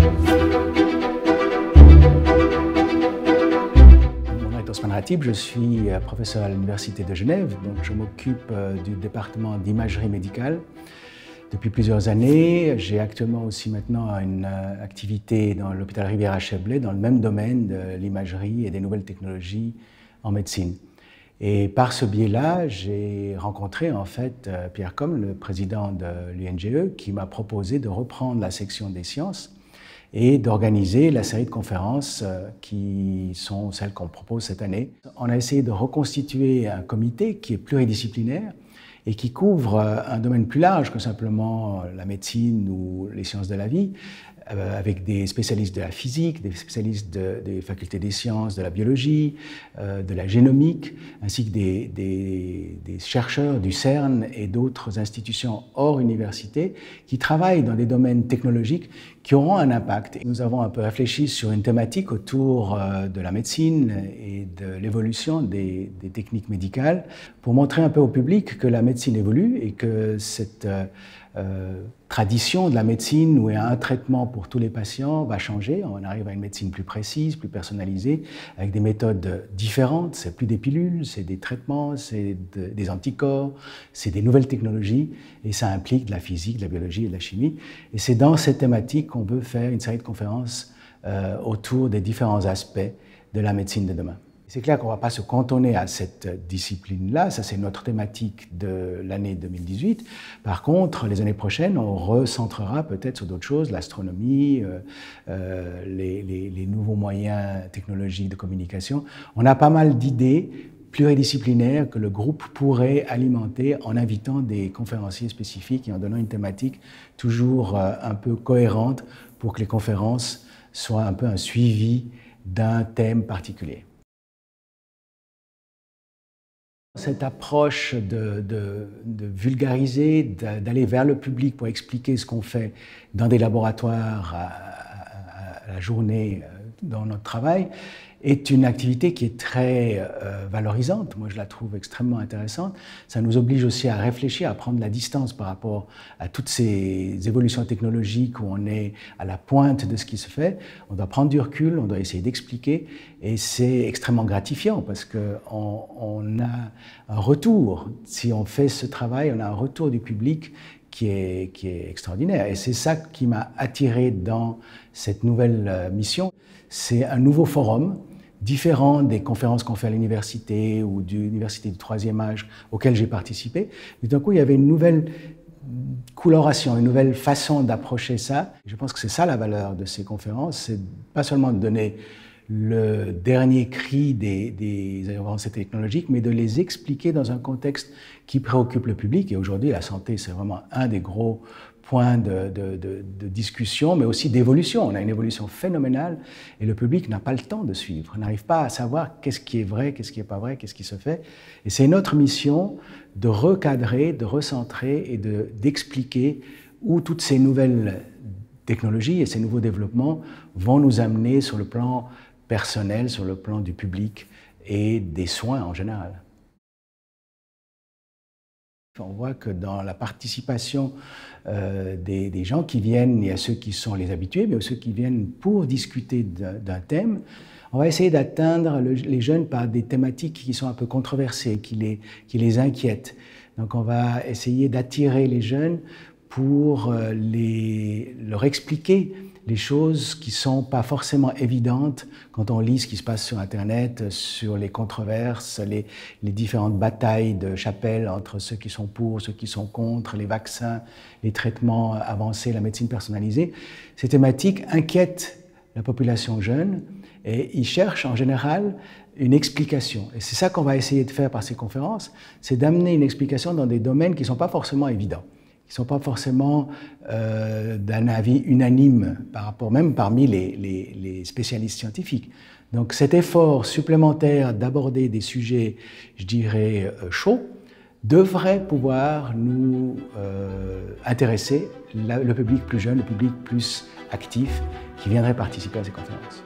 Mon nom est Ousmane Ratib, je suis professeur à l'Université de Genève, donc je m'occupe du département d'imagerie médicale depuis plusieurs années. J'ai actuellement aussi maintenant une activité dans l'hôpital Rivière-à-Chablais dans le même domaine de l'imagerie et des nouvelles technologies en médecine. Et par ce biais-là, j'ai rencontré en fait Pierre Combe, le président de l'UNGE, qui m'a proposé de reprendre la section des sciences et d'organiser la série de conférences qui sont celles qu'on propose cette année. On a essayé de reconstituer un comité qui est pluridisciplinaire et qui couvre un domaine plus large que simplement la médecine ou les sciences de la vie, avec des spécialistes de la physique, des spécialistes des facultés des sciences, de la biologie, de la génomique, ainsi que des chercheurs du CERN et d'autres institutions hors université qui travaillent dans des domaines technologiques qui auront un impact. Nous avons un peu réfléchi sur une thématique autour de la médecine et de l'évolution des techniques médicales pour montrer un peu au public que la médecine évolue et que cette tradition de la médecine où il y a un traitement pour tous les patients va changer. On arrive à une médecine plus précise, plus personnalisée, avec des méthodes différentes. C'est plus des pilules, c'est des traitements, c'est des anticorps, c'est des nouvelles technologies et ça implique de la physique, de la biologie et de la chimie. Et c'est dans cette thématique qu'on veut faire une série de conférences autour des différents aspects de la médecine de demain. C'est clair qu'on ne va pas se cantonner à cette discipline-là, ça c'est notre thématique de l'année 2018. Par contre, les années prochaines, on recentrera peut-être sur d'autres choses, l'astronomie, les nouveaux moyens technologiques de communication. On a pas mal d'idées pluridisciplinaires que le groupe pourrait alimenter en invitant des conférenciers spécifiques et en donnant une thématique toujours un peu cohérente pour que les conférences soient un peu un suivi d'un thème particulier. Cette approche de vulgariser, d'aller vers le public pour expliquer ce qu'on fait dans des laboratoires à la journée dans notre travail est une activité qui est très valorisante. Moi, je la trouve extrêmement intéressante. Ça nous oblige aussi à réfléchir, à prendre la distance par rapport à toutes ces évolutions technologiques où on est à la pointe de ce qui se fait. On doit prendre du recul, on doit essayer d'expliquer et c'est extrêmement gratifiant parce qu'on a un retour. Si on fait ce travail, on a un retour du public qui est extraordinaire. Et c'est ça qui m'a attiré dans cette nouvelle mission. C'est un nouveau forum, différent des conférences qu'on fait à l'université ou de l'université du troisième âge auquel j'ai participé. Mais d'un coup, il y avait une nouvelle coloration, une nouvelle façon d'approcher ça. Je pense que c'est ça la valeur de ces conférences, c'est pas seulement de donner le dernier cri des avancées technologiques, mais de les expliquer dans un contexte qui préoccupe le public. Et aujourd'hui, la santé, c'est vraiment un des gros points de discussion, mais aussi d'évolution. On a une évolution phénoménale et le public n'a pas le temps de suivre. On n'arrive pas à savoir qu'est-ce qui est vrai, qu'est-ce qui n'est pas vrai, qu'est-ce qui se fait. Et c'est notre mission de recadrer, de recentrer et d'expliquer où toutes ces nouvelles technologies et ces nouveaux développements vont nous amener sur le plan personnel, sur le plan du public et des soins en général. On voit que dans la participation des gens qui viennent, il y a ceux qui sont les habitués, mais aussi ceux qui viennent pour discuter d'un thème. On va essayer d'atteindre les jeunes par des thématiques qui sont un peu controversées, qui les inquiètent. Donc on va essayer d'attirer les jeunes pour leur expliquer les choses qui ne sont pas forcément évidentes quand on lit ce qui se passe sur Internet, sur les controverses, les différentes batailles de chapelle entre ceux qui sont pour, ceux qui sont contre, les vaccins, les traitements avancés, la médecine personnalisée. Ces thématiques inquiètent la population jeune et ils cherchent en général une explication. Et c'est ça qu'on va essayer de faire par ces conférences, c'est d'amener une explication dans des domaines qui ne sont pas forcément évidents, qui ne sont pas forcément d'un avis unanime, même parmi les spécialistes scientifiques. Donc cet effort supplémentaire d'aborder des sujets, je dirais, chauds, devrait pouvoir nous intéresser le public plus jeune, le public plus actif, qui viendrait participer à ces conférences.